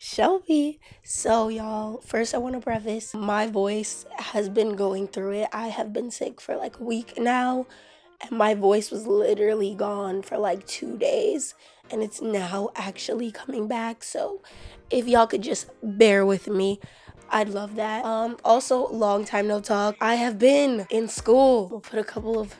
Shelby. So, y'all, first I want to preface my voice has been going through it. I have been sick for like a week now, and my voice was literally gone for like 2 days, and it's now actually coming back. So, if y'all could just bear with me, I'd love that. Also, long time no talk. I have been in school. We'll put a couple of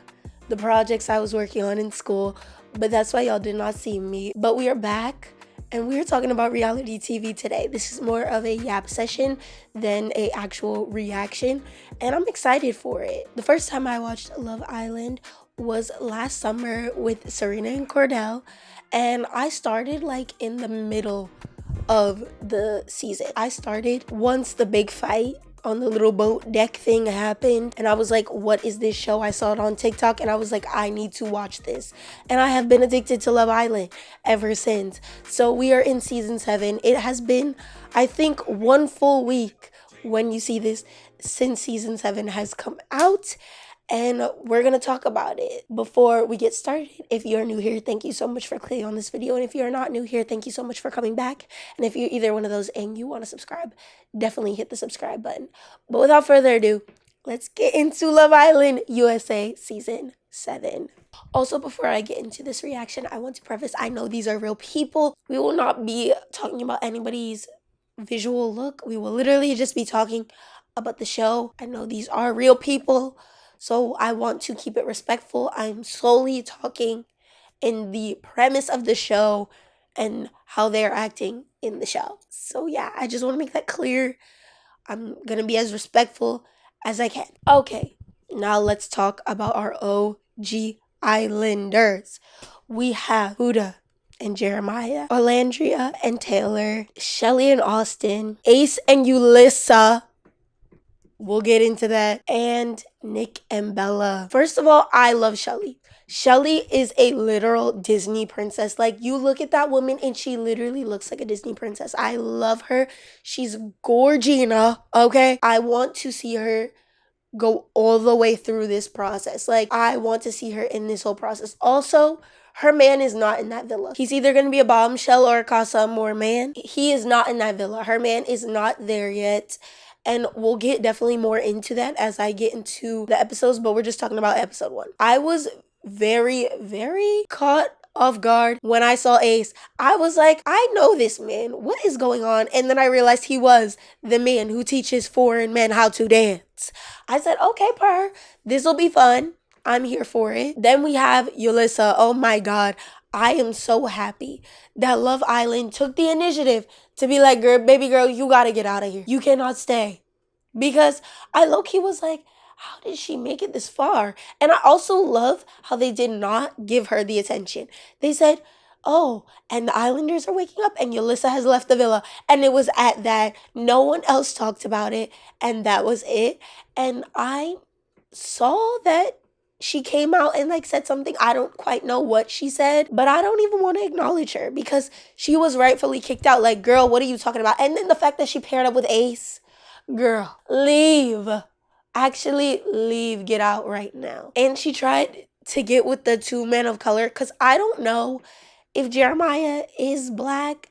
the projects I was working on in school, but that's why y'all did not see me. But we are back. And we're talking about reality TV today. This is more of a YAP session than a actual reaction, and I'm excited for it. The first time I watched Love Island was last summer with Serena and Cordell, and I started like in the middle of the season. I started once the big fight on the little boat deck thing happened, and I was like, what is this show? I saw it on TikTok and I was like, I need to watch this. And I have been addicted to Love Island ever since. So we are in season 7. It has been, I think, 1 full week when you see this since season 7 has come out, and we're gonna talk about it. Before we get started, if you're new here, thank you so much for clicking on this video, and if you're not new here, thank you so much for coming back. And if you're either one of those and you want to subscribe, definitely hit the subscribe button. But without further ado, let's get into Love Island USA season 7. Also, before I get into this reaction, I want to preface, I know these are real people. We will not be talking about anybody's visual look. We will literally just be talking about the show. I know these are real people, so I want to keep it respectful. I'm solely talking in the premise of the show and how they're acting in the show. So yeah, I just want to make that clear. I'm gonna be as respectful as I can. Okay, now let's talk about our OG Islanders. We have Huda and Jeremiah, Orlandria and Taylor, Shelly and Austin, Ace and Ulissa. We'll get into that. And Nick and Bella. First of all, I love Shelly. Shelly is a literal Disney princess. Like, you look at that woman and she literally looks like a Disney princess. I love her. She's gorgina, okay? I want to see her go all the way through this process. Like, I want to see her in this whole process. Also, her man is not in that villa. He's either going to be a bombshell or a Casa Amor man. He is not in that villa. Her man is not there yet. And we'll get definitely more into that as I get into the episodes, but we're just talking about episode 1. I was very, very caught off guard when I saw Ace. I was like, I know this man. What is going on? And then I realized he was the man who teaches foreign men how to dance. I said, okay, this will be fun. I'm here for it. Then we have Ulissa. Oh my God. I am so happy that Love Island took the initiative to be like, girl, baby girl, you gotta get out of here. You cannot stay. Because I low-key was like, how did she make it this far? And I also love how they did not give her the attention. They said, oh, and the Islanders are waking up and Ulissa has left the villa. And it was at that. No one else talked about it. And that was it. And I saw that she came out and like said something. I don't quite know what she said, but I don't even want to acknowledge her because she was rightfully kicked out. Like, girl, what are you talking about? And then the fact that she paired up with Ace. Girl, leave. Actually, leave. Get out right now. And she tried to get with the 2 men of color because I don't know if Jeremiah is black.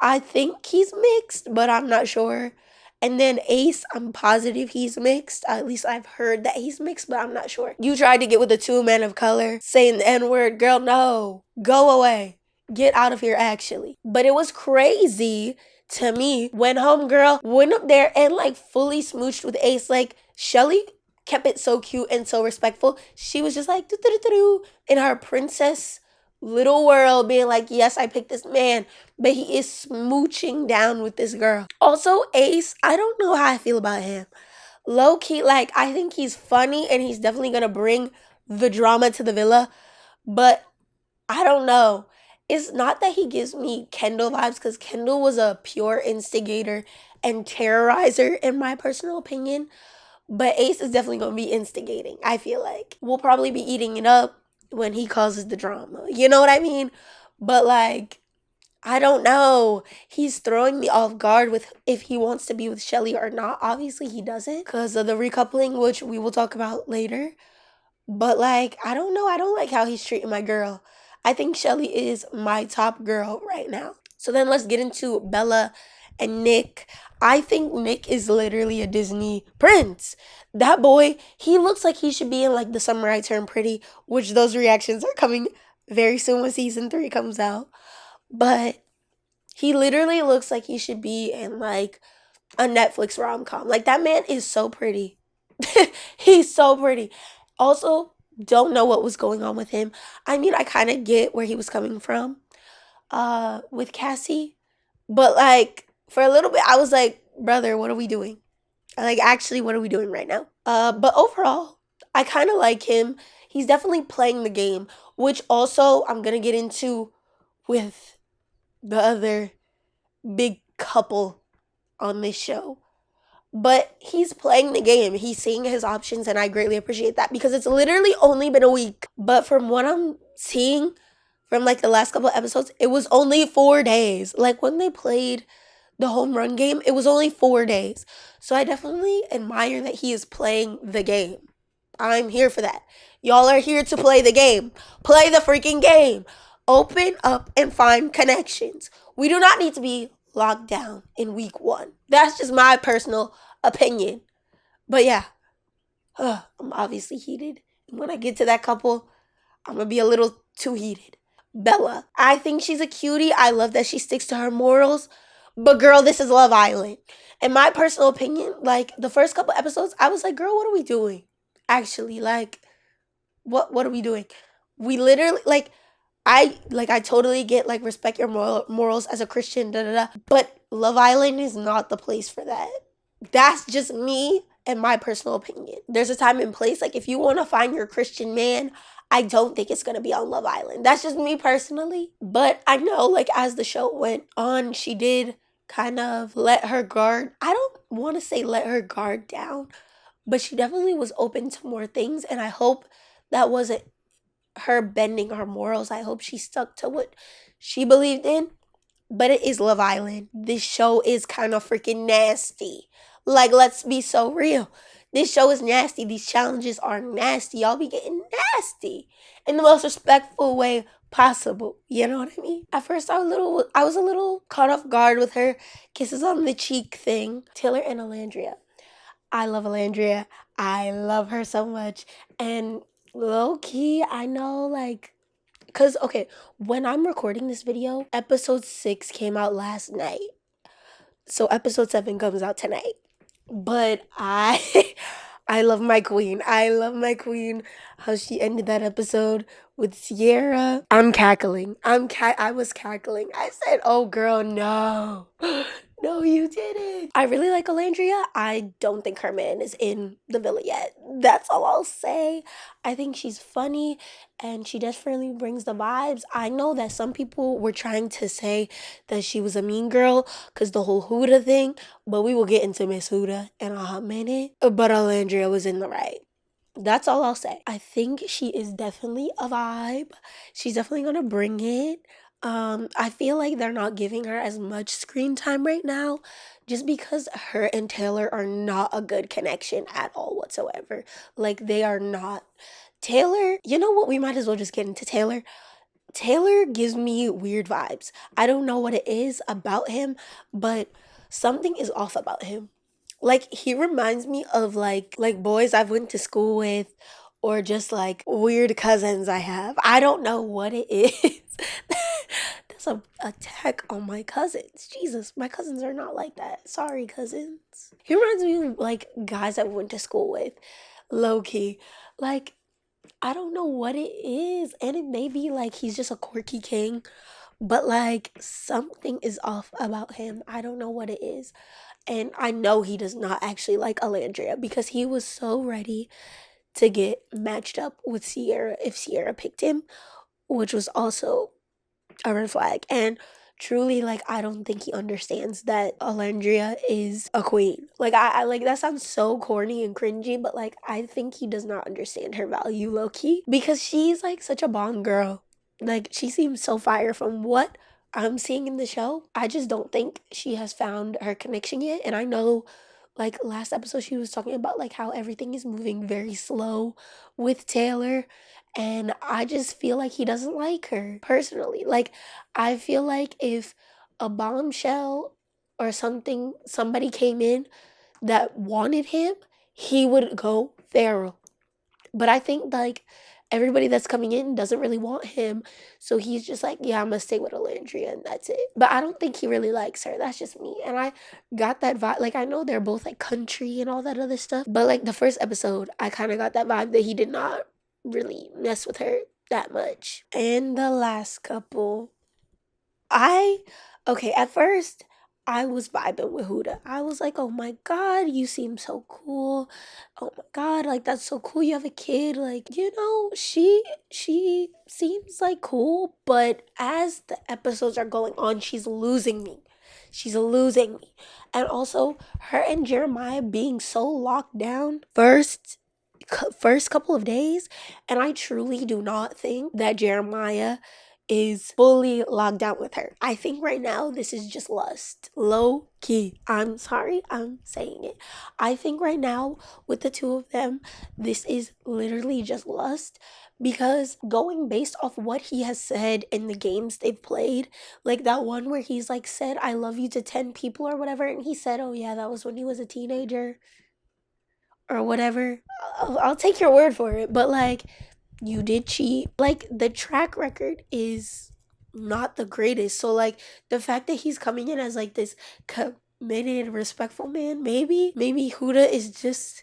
I think he's mixed, but I'm not sure. And then Ace, I'm positive he's mixed. At least I've heard that he's mixed, but I'm not sure. You tried to get with the 2 men of color, saying the N-word. Girl, no. Go away. Get out of here, actually. But it was crazy to me when homegirl went up there and like fully smooched with Ace. Like, Shelly kept it so cute and so respectful. She was just like doo-doo-doo-doo in her princess little world, being like, yes, I picked this man, but he is smooching down with this girl. Also, Ace, I don't know how I feel about him. Low-key, like, I think he's funny and he's definitely gonna bring the drama to the villa, but I don't know. It's not that he gives me Kendall vibes, because Kendall was a pure instigator and terrorizer in my personal opinion. But Ace is definitely going to be instigating, I feel like. We'll probably be eating it up when he causes the drama. You know what I mean? But like, I don't know. He's throwing me off guard with if he wants to be with Shelly or not. Obviously, he doesn't because of the recoupling, which we will talk about later. But like, I don't know. I don't like how he's treating my girl. I think Shelly is my top girl right now. So then let's get into Bella And Nick, I think Nick is literally a Disney prince. That boy, he looks like he should be in like The Summer I Turned Pretty, which those reactions are coming very soon when season 3 comes out. But he literally looks like he should be in like a Netflix rom com. Like that man is so pretty. He's so pretty. Also, don't know what was going on with him. I mean, I kind of get where he was coming from with Cassie, but like for a little bit I was like, brother, what are we doing? Like actually, what are we doing right now? But overall, I kind of like him. He's definitely playing the game, which also I'm going to get into with the other big couple on this show. But he's playing the game. He's seeing his options, and I greatly appreciate that because it's literally only been a week. But from what I'm seeing from like the last couple of episodes, it was only 4 days. Like when they played the home run game, it was only 4 days. So I definitely admire that he is playing the game. I'm here for that. Y'all are here to play the game. Play the freaking game. Open up and find connections. We do not need to be locked down in week 1. That's just my personal opinion. But yeah, I'm obviously heated. And when I get to that couple, I'm going to be a little too heated. Bella, I think she's a cutie. I love that she sticks to her morals. But girl, this is Love Island. In my personal opinion, like the first couple episodes, I was like, girl, what are we doing? Actually, like, what are we doing? We literally I totally get like respect your morals as a Christian, da da da. But Love Island is not the place for that. That's just me and my personal opinion. There's a time and place. Like if you want to find your Christian man, I don't think it's gonna be on Love Island. That's just me personally. But I know like as the show went on, she did kind of let her guard. I don't want to say let her guard down, but she definitely was open to more things, and I hope that wasn't her bending her morals. I hope she stuck to what she believed in. But it is Love Island. This show is kind of freaking nasty. Like, let's be so real. This show is nasty. These challenges are nasty. Y'all be getting nasty in the most respectful way possible. You know what I mean? At first, I was a little caught off guard with her kisses on the cheek thing. Taylor and Alandria. I love Alandria. I love her so much. And low key, I know like because okay, when I'm recording this video, episode 6 came out last night. So episode 7 comes out tonight. But I I love my queen. I love my queen. How she ended that episode with Sierra. I'm cackling. I was cackling. I said, "Oh girl, no." No, you didn't. I really like Alandria. I don't think her man is in the villa yet. That's all I'll say. I think she's funny and she definitely brings the vibes. I know that some people were trying to say that she was a mean girl because the whole Huda thing, but we will get into Miss Huda in a hot minute. But Alandria was in the right. That's all I'll say. I think she is definitely a vibe. She's definitely gonna bring it. I feel like they're not giving her as much screen time right now just because her and Taylor are not a good connection at all whatsoever. Like they are not. Taylor, you know what? We might as well just get into Taylor. Taylor gives me weird vibes. I don't know what it is about him, but something is off about him. Like he reminds me of like boys I've went to school with or just like weird cousins I have. I don't know what it is. That's a attack on my cousins. Jesus, my cousins are not like that. Sorry, cousins. He reminds me of like guys I went to school with. Low key. Like I don't know what it is. And it may be like he's just a quirky king, but like something is off about him. I don't know what it is. And I know he does not actually like Alandria because he was so ready to get matched up with Sierra if Sierra picked him, which was also a red flag. And truly, like, I don't think he understands that Alandria is a queen. Like, I like that sounds so corny and cringy, but like, I think he does not understand her value low key because she's like such a Bond girl. Like, she seems so fire from what I'm seeing in the show. I just don't think she has found her connection yet. And I know, like, last episode, she was talking about like how everything is moving very slow with Taylor. And I just feel like he doesn't like her personally. Like, I feel like if a bombshell or something, somebody came in that wanted him, he would go feral. But I think like everybody that's coming in doesn't really want him. So he's just like, yeah, I'm gonna stay with Alandria and that's it. But I don't think he really likes her. That's just me. And I got that vibe. Like I know they're both like country and all that other stuff. But like the first episode, I kind of got that vibe that he did not really mess with her that much. And the last couple, I okay, at first I was vibing with Huda. I was like, "Oh my god, you seem so cool. Oh my god, like that's so cool you have a kid." Like, she seems like cool, but as the episodes are going on, she's losing me. She's losing me. And also her and Jeremiah being so locked down first couple of days, and I truly do not think that Jeremiah is fully locked down with her. I think right now this is just lust. Low key. I'm sorry, I'm saying it. I think right now with the two of them, this is literally just lust, because going based off what he has said in the games they've played, like that one where he's like said I love you to 10 people or whatever, and he said, "Oh yeah, that was when he was a teenager." Or whatever. I'll take your word for it. But like, you did cheat. Like, the track record is not the greatest. So like, the fact that he's coming in as like this committed, respectful man, maybe Huda is just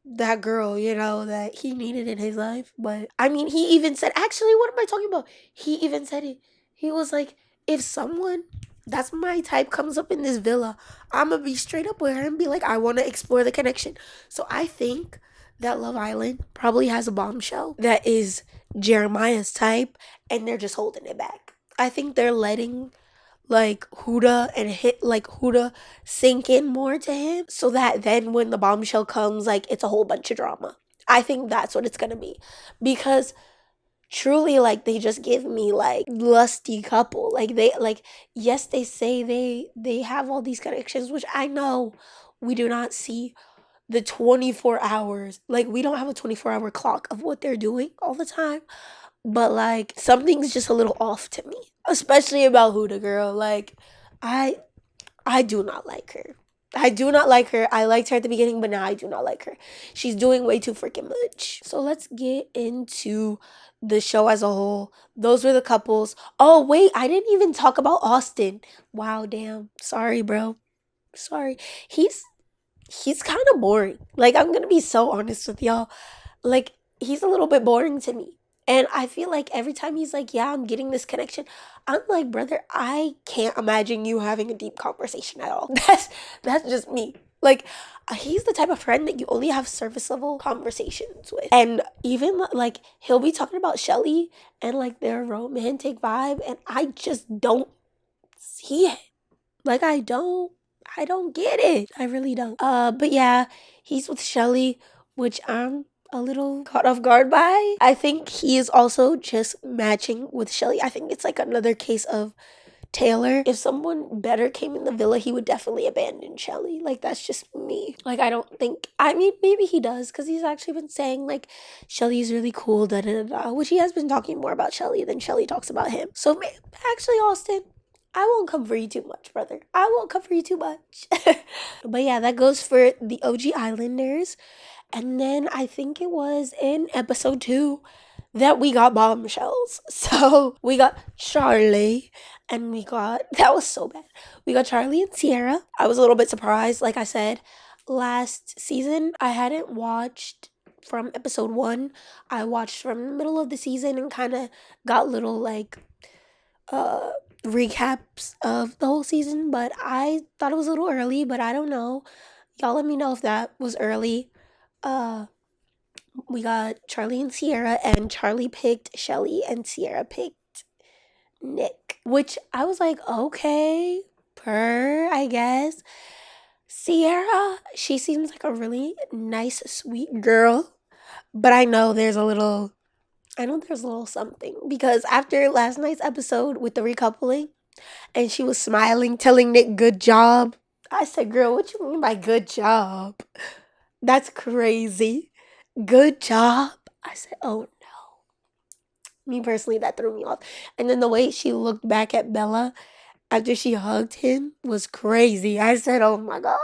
that girl, that he needed in his life. But I mean, he even said, actually, what am I talking about? He even said it. He was like, if someone that's my type comes up in this villa, I'm gonna be straight up with her and be like, I want to explore the connection. So I think that Love Island probably has a bombshell that is Jeremiah's type, and they're just holding it back. I think they're letting like Huda sink in more to him, so that then when the bombshell comes, like it's a whole bunch of drama. I think that's what it's gonna be, because truly, like, they just give me like lusty couple. Like they like yes, they say they have all these connections, which I know we do not see the 24 hours. Like we don't have a 24-hour clock of what they're doing all the time. But like something's just a little off to me, especially about Huda, girl. Like I I do not like her. I do not like her. I liked her at the beginning, but now I do not like her. She's doing way too freaking much. So let's get into the show as a whole. Those were the couples. Oh, wait, I didn't even talk about Austin. Wow, damn. Sorry, bro. Sorry. He's kind of boring. Like, I'm gonna be so honest with y'all. Like, he's a little bit boring to me. And I feel like every time he's like, yeah, I'm getting this connection, I'm like, brother, I can't imagine you having a deep conversation at all. That's just me. Like, he's the type of friend that you only have surface level conversations with. And even like he'll be talking about Shelly and like their romantic vibe, and I just don't see it. Like I don't get it. I really don't. But yeah, he's with Shelly, which I'm a little caught off guard by. I think he is also just matching with Shelly. I think it's like another case of Taylor. If someone better came in the villa, he would definitely abandon Shelly. Like that's just me. Like I don't think. I mean, maybe he does because he's actually been saying like Shelly's really cool, da da da, which he has been talking more about Shelly than Shelly talks about him. So actually, Austin, I won't come for you too much, brother. I won't come for you too much. But yeah, that goes for the OG Islanders. And then I think it was in episode 2 that we got bombshells. So we got Charlie and that was so bad. We got Charlie and Sierra. I was a little bit surprised. Like I said, last season, I hadn't watched from episode 1. I watched from the middle of the season and kind of got little like uh recaps of the whole season, but I thought it was a little early, but I don't know. Y'all let me know if that was early. Uh we got Charlie and Sierra, and Charlie picked Shelly and Sierra picked Nick, which I was like, okay, I guess. Sierra, she seems like a really nice, sweet girl, but I know there's a little something, because after last night's episode with the recoupling, and she was smiling, telling Nick, good job. I said, girl, what you mean by good job? That's crazy. Good job. I said, oh no. Me personally, that threw me off. And then the way she looked back at Bella, after she hugged him was crazy. I said, oh my God.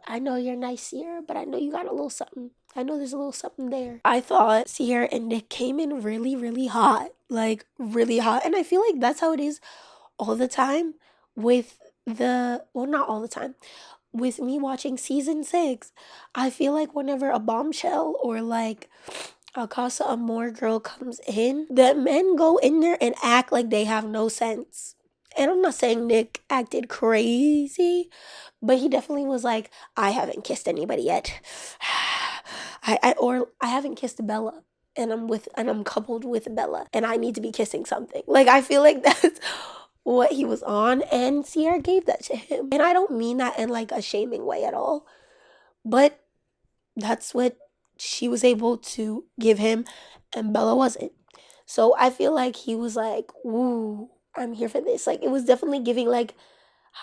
I know you're nice, Sierra, but I know you got a little something. I know there's a little something there. I thought Sierra and Nick came in really, really hot. Like, really hot. And I feel like that's how it is all the time with not all the time. With me watching season 6, I feel like whenever a bombshell or like a Casa Amor girl comes in, the men go in there and act like they have no sense. And I'm not saying Nick acted crazy, but he definitely was like, I haven't kissed anybody yet. I haven't kissed Bella. And I'm coupled with Bella and I need to be kissing something. Like I feel like that's what he was on, and Sierra gave that to him. And I don't mean that in like a shaming way at all, but that's what she was able to give him and Bella wasn't. So I feel like he was like, "Ooh, I'm here for this." Like it was definitely giving like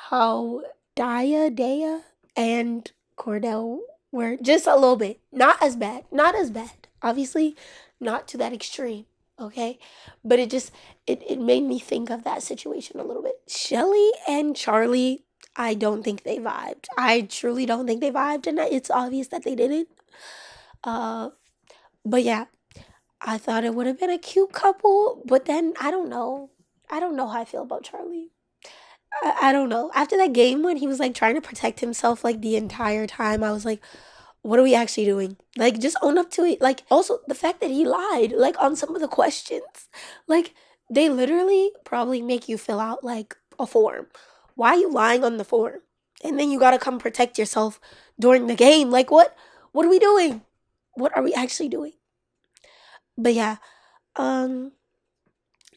how Daya and Cordell were, just a little bit. Not as bad. Not as bad. Obviously, not to that extreme. Okay? But it made me think of that situation a little bit. Shelly and Charlie, I don't think they vibed. I truly don't think they vibed, and it's obvious that they didn't. Uh but yeah, I thought it would have been a cute couple, but then I don't know. I don't know how I feel about Charlie. I don't know. After that game when he was like trying to protect himself like the entire time, I was like, what are we actually doing? Like, just own up to it. Like, also the fact that he lied, like, on some of the questions. Like, they literally probably make you fill out like a form. Why are you lying on the form? And then you gotta come protect yourself during the game. Like, what? What are we doing? What are we actually doing? But yeah, um,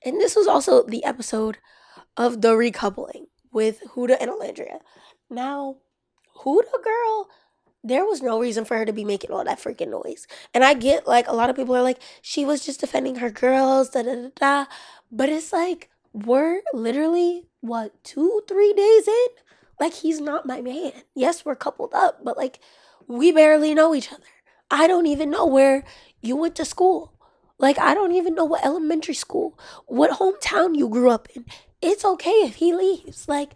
and this was also the episode of the recoupling with Huda and Alandria. Now, Huda girl, there was no reason for her to be making all that freaking noise. And I get like a lot of people are like, she was just defending her girls, da da da da. But it's like, we're literally what, 2, 3 days in? Like, he's not my man. Yes, we're coupled up, but like, we barely know each other. I don't even know where you went to school. Like, I don't even know what elementary school, what hometown you grew up in. It's okay if he leaves. Like,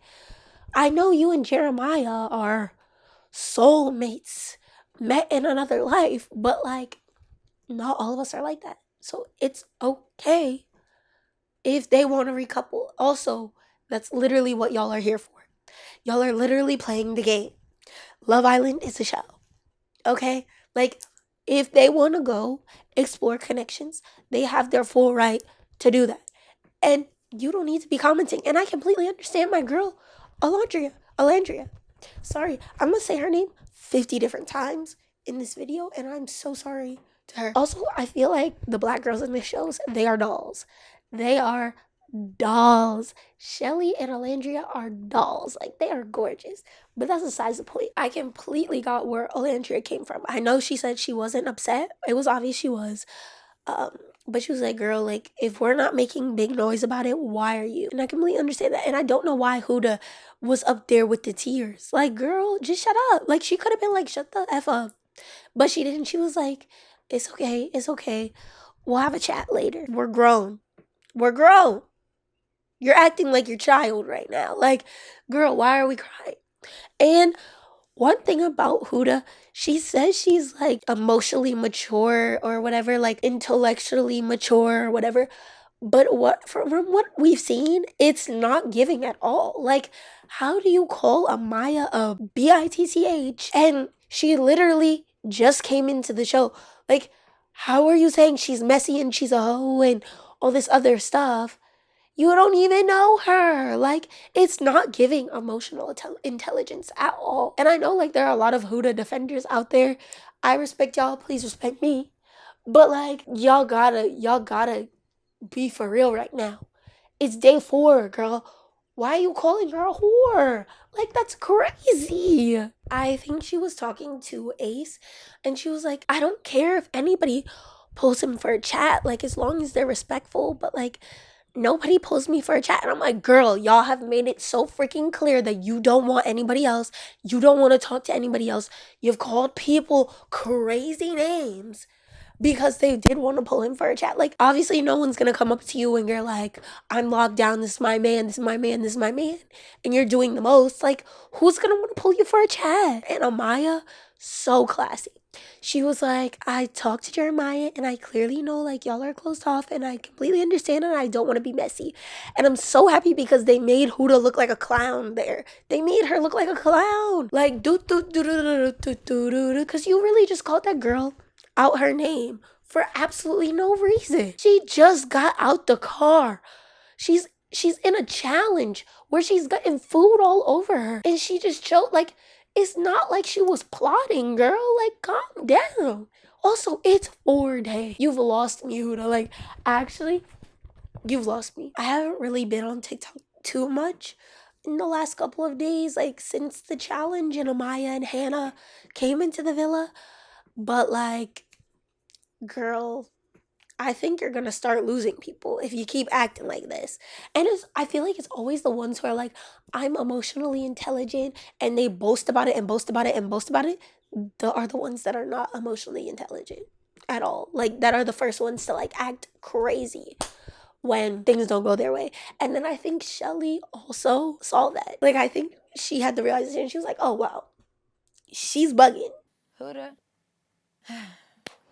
I know you and Jeremiah are soulmates, met in another life, but like, not all of us are like that. So it's okay if they want to recouple. Also, that's literally what y'all are here for. Y'all are literally playing the game. Love Island is a show. Okay? Like, if they want to go explore connections, they have their full right to do that. And you don't need to be commenting. And I completely understand my girl, Alandria. Sorry, I'm gonna say her name 50 different times in this video, and I'm so sorry to her. Also, I feel like the black girls in the shows, they are dolls. They are dolls. Shelly and Alandria are dolls. Like, they are gorgeous. But that's besides the point. I completely got where Alandria came from. I know she said she wasn't upset. It was obvious she was. But she was like, girl, like, if we're not making big noise about it, why are you? And I completely understand that. And I don't know why Huda was up there with the tears. Like, girl, just shut up. Like, she could have been like, shut the F up. But she didn't. She was like, it's okay. It's okay. We'll have a chat later. We're grown. We're grown. You're acting like your child right now. Like, girl, why are we crying? And one thing about Huda, she says she's like emotionally mature or whatever, like intellectually mature or whatever. But from what we've seen, it's not giving at all. Like, how do you call Amaya a bitch? And she literally just came into the show. Like, how are you saying she's messy and she's a hoe and all this other stuff? You don't even know her. Like, it's not giving emotional intelligence at all. And I know, like, there are a lot of Huda defenders out there. I respect y'all. Please respect me. But, like, y'all gotta be for real right now. It's day 4, girl. Why are you calling her a whore? Like, that's crazy. I think she was talking to Ace, and she was like, I don't care if anybody pulls him for a chat, like, as long as they're respectful, but, like, nobody pulls me for a chat. And I'm like, girl, y'all have made it so freaking clear that you don't want anybody else. You don't want to talk to anybody else. You've called people crazy names. because they did want to pull him for a chat. Like, obviously, no one's gonna come up to you and you're like, I'm locked down, this is my man, this is my man, this is my man, and you're doing the most. Like, who's gonna want to pull you for a chat? And Amaya, so classy. She was like, I talked to Jeremiah and I clearly know like y'all are closed off and I completely understand and I don't want to be messy. And I'm so happy because they made Huda look like a clown there. They made her look like a clown. Like, do do do do do do do do, because you really just called that girl out her name for absolutely no reason. She just got out the car. She's in a challenge where she's gotten food all over her and she just choked. Like, it's not like she was plotting, girl. Like, calm down. Also, it's 4 days. You've lost me, Huda. Like, actually, you've lost me. I haven't really been on TikTok too much in the last couple of days, like since the challenge and Amaya and Hannah came into the villa. But like, girl, I think you're gonna start losing people if you keep acting like this. And I feel like it's always the ones who are like, I'm emotionally intelligent, and they boast about it and boast about it and boast about it. Are the ones that are not emotionally intelligent at all. Like, that are the first ones to like act crazy when things don't go their way. And then I think Shelly also saw that. Like, I think she had the realization. She was like, oh wow, she's bugging. Huda,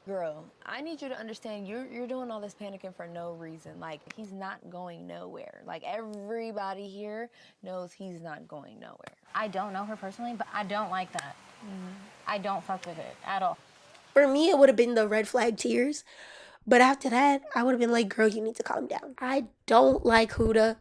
girl, I need you to understand you're doing all this panicking for no reason. Like, he's not going nowhere. Like, everybody here knows he's not going nowhere. I don't know her personally, but I don't like that. I don't fuck with it at all. For me, it would have been the red flag tears. But after that, I would have been like, girl, you need to calm down. I don't like Huda.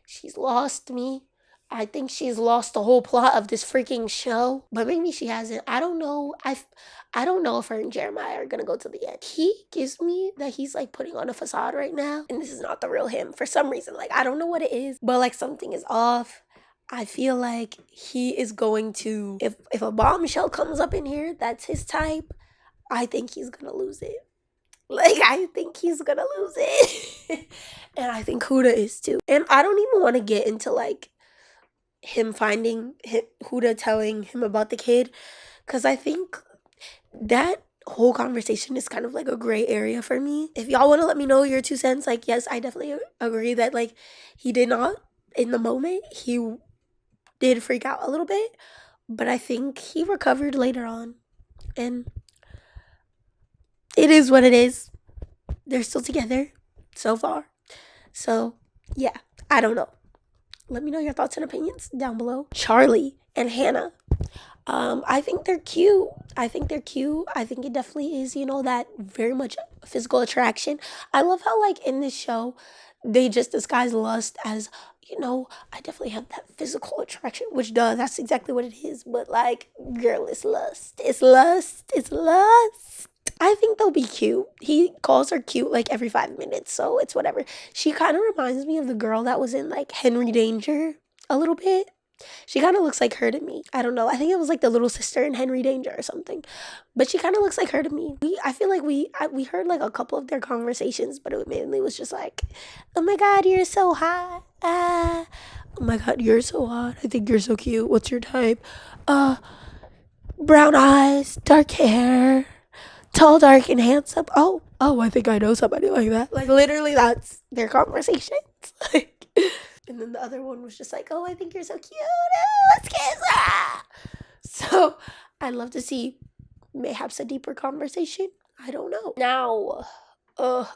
She's lost me. I think she's lost the whole plot of this freaking show. But maybe she hasn't. I don't know. I don't know if her and Jeremiah are gonna go to the end. He gives me that he's like putting on a facade right now. And this is not the real him for some reason. Like, I don't know what it is. But like, something is off. I feel like he is going to, if a bombshell comes up in here, that's his type, I think he's gonna lose it. Like, I think he's gonna lose it. And I think Huda is too. And I don't even want to get into like him finding Huda telling him about the kid, because I think that whole conversation is kind of like a gray area for me. If y'all want to let me know your 2 cents, like, yes, I definitely agree that like he did not, in the moment, he did freak out a little bit, but I think he recovered later on. And it is what it is. They're still together so far. So, yeah, I don't know. Let me know your thoughts and opinions down below. Charlie and Hannah. I think they're cute. I think it definitely is, that very much physical attraction. I love how, like, in this show, they just disguise lust as, I definitely have that physical attraction, which that's exactly what it is. But, like, girl, it's lust. It's lust. It's lust. I think they'll be cute. He calls her cute like every 5 minutes, so it's whatever. She kind of reminds me of the girl that was in like Henry Danger a little bit. She kind of looks like her to me. I don't know. I think it was like the little sister in Henry Danger or something. But she kind of looks like her to me. I feel like we heard like a couple of their conversations, but it mainly was just like, oh my God, you're so hot. Ah, oh my God, you're so hot. I think you're so cute. What's your type? Brown eyes, dark hair. Tall, dark, and handsome. Oh, I think I know somebody like that. Like, literally, that's their conversations. Like, and then the other one was just like, oh, I think you're so cute. Let's kiss. Ah! So, I'd love to see mayhaps a deeper conversation. I don't know. Now,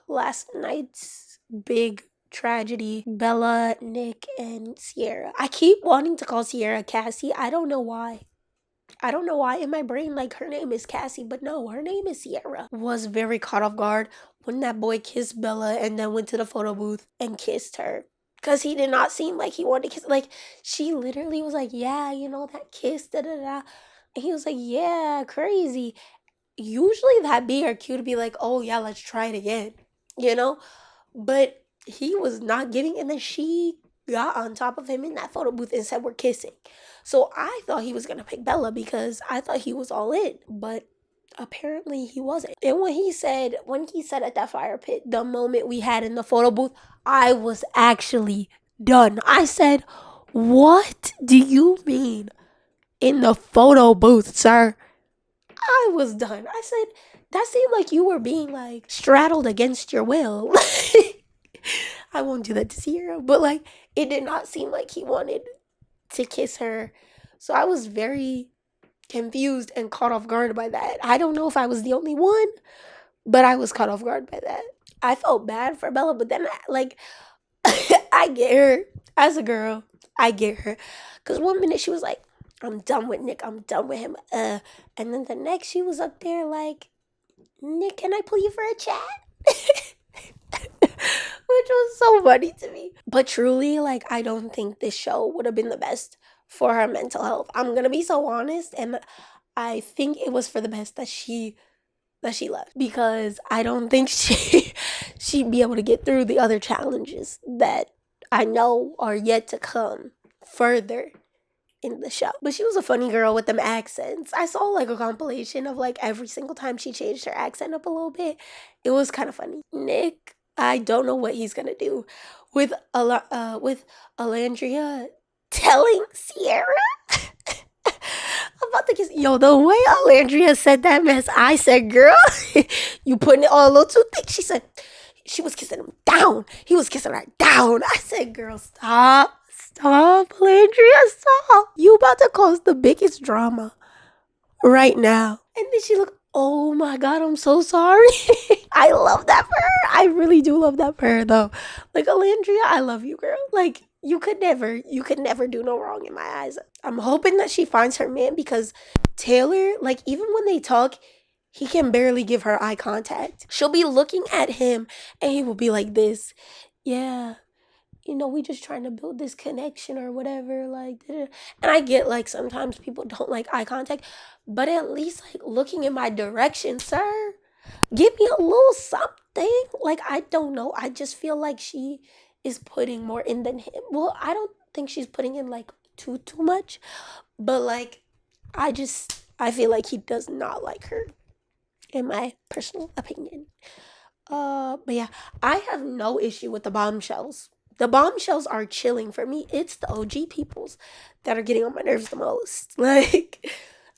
last night's big tragedy, Bella, Nick, and Sierra. I keep wanting to call Sierra Cassie. I don't know why. In my brain, like, her name is Cassie, but no, her name is Sierra. Was very caught off guard when that boy kissed Bella and then went to the photo booth and kissed her. Because he did not seem like he wanted to kiss. Like, she literally was like, yeah, that kiss, da-da-da. And he was like, yeah, crazy. Usually that'd be her cue to be like, oh, yeah, let's try it again, But he was not giving, and then she got on top of him in that photo booth and said, we're kissing. So I thought he was going to pick Bella because I thought he was all in, but apparently he wasn't. And when he said at that fire pit, the moment we had in the photo booth, I was actually done. I said, what do you mean in the photo booth, sir? I was done. I said, That seemed like you were being like straddled against your will. I won't do that to Sierra, but like it did not seem like he wanted to kiss her. So I was very confused and caught off guard by that. I don't know if I was the only one, but I was caught off guard by that. I felt bad for Bella, but then like I get her as a girl. I get her. Cause one minute she was like, I'm done with Nick. I'm done with him. And then the next she was up there like, Nick, can I pull you for a chat? Which was so funny to me. But truly, like, I don't think this show would have been the best for her mental health. I'm gonna be so honest, and I think it was for the best that she left, because I don't think she'd be able to get through the other challenges that I know are yet to come further in the show. But she was a funny girl with them accents. I saw like a compilation of like every single time she changed her accent up a little bit. It was kind of funny. Nick, I don't know what he's gonna do with Alandria telling Sierra about the kiss. Yo, the way Alandria said that mess, I said, girl, you putting it on a little too thick. She said she was kissing him down. He was kissing her down. I said, girl, stop. Stop, Alandria, stop. You about to cause the biggest drama right now. And then she looked, oh my God, I'm so sorry. I love that for her. I really do love that for her, though. Like, Alandria, I love you, girl. Like, you could never do no wrong in my eyes. I'm hoping that she finds her man, because Taylor, like, even when they talk, he can barely give her eye contact. She'll be looking at him and he will be like this. Yeah, you know, we just trying to build this connection or whatever, like, and I get, like, sometimes people don't like eye contact, but at least, like, looking in my direction, sir, give me a little something. Like, I don't know, I just feel like she is putting more in than him. Well, I don't think she's putting in, like, too much, but, like, I feel like he does not like her, in my personal opinion. But yeah, I have no issue with the bombshells. The bombshells are chilling for me. It's the OG peoples that are getting on my nerves the most. Like,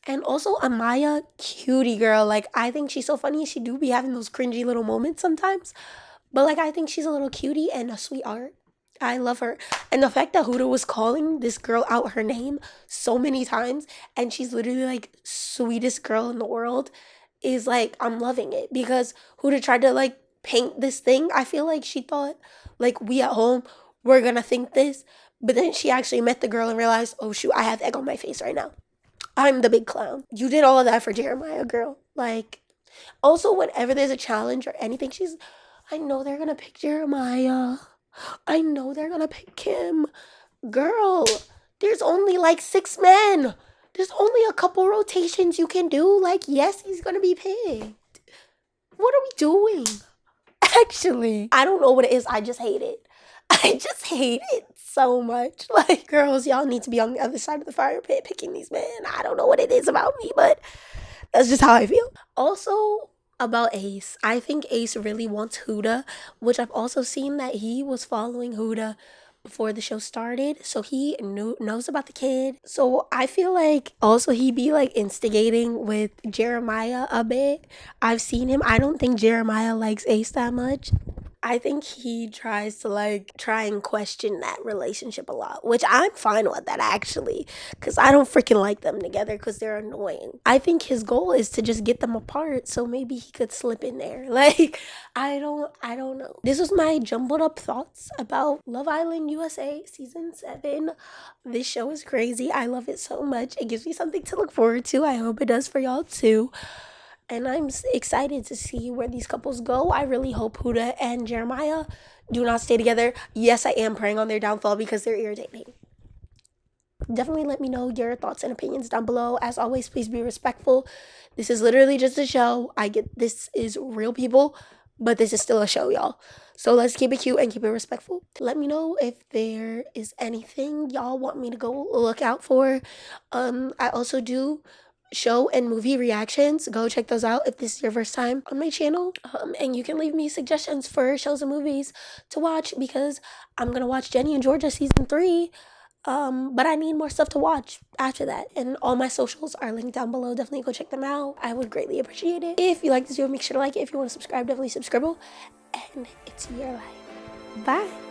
and also Amaya, cutie girl. Like, I think she's so funny. She do be having those cringy little moments sometimes. But, like, I think she's a little cutie and a sweetheart. I love her. And the fact that Huda was calling this girl out her name so many times, and she's literally, like, sweetest girl in the world, is, like, I'm loving it. Because Huda tried to, like, paint this thing. I feel like she thought, like, we at home, we're gonna think this. But then she actually met the girl and realized, oh, shoot, I have egg on my face right now. I'm the big clown. You did all of that for Jeremiah, girl. Like, also, whenever there's a challenge or anything, I know they're gonna pick Jeremiah. I know they're gonna pick him. Girl, there's only like 6 men. There's only a couple rotations you can do. Like, yes, he's gonna be picked. What are we doing? Actually, I don't know what it is. I just hate it. I just hate it so much. Like, girls, y'all need to be on the other side of the fire pit picking these men. I don't know what it is about me, but that's just how I feel. Also, about Ace, I think Ace really wants Huda, which I've also seen that he was following Huda before the show started, so he knows about the kid. So I feel like also he be like instigating with Jeremiah a bit. I've seen him. I don't think Jeremiah likes Ace that much. I think he tries to like try and question that relationship a lot, which I'm fine with that actually, because I don't freaking like them together because they're annoying. I think his goal is to just get them apart, so maybe he could slip in there. Like, I don't know. This was my jumbled up thoughts about Love Island USA season 7. This show is crazy. I love it so much. It gives me something to look forward to. I hope it does for y'all too. And I'm excited to see where these couples go. I really hope Huda and Jeremiah do not stay together. Yes, I am praying on their downfall because they're irritating. Definitely let me know your thoughts and opinions down below. As always, please be respectful. This is literally just a show. I get this is real people, but this is still a show, y'all. So let's keep it cute and keep it respectful. Let me know if there is anything y'all want me to go look out for. I also do show and movie reactions. Go check those out if this is your first time on my channel. And you can leave me suggestions for shows and movies to watch, because I'm gonna watch Jenny and Georgia season 3 But I need more stuff to watch after that. And all my socials are linked down below. Definitely go check them out. I would greatly appreciate it. If you like this video, make sure to like it. If you want to subscribe, definitely subscribe. And it's your life. Bye.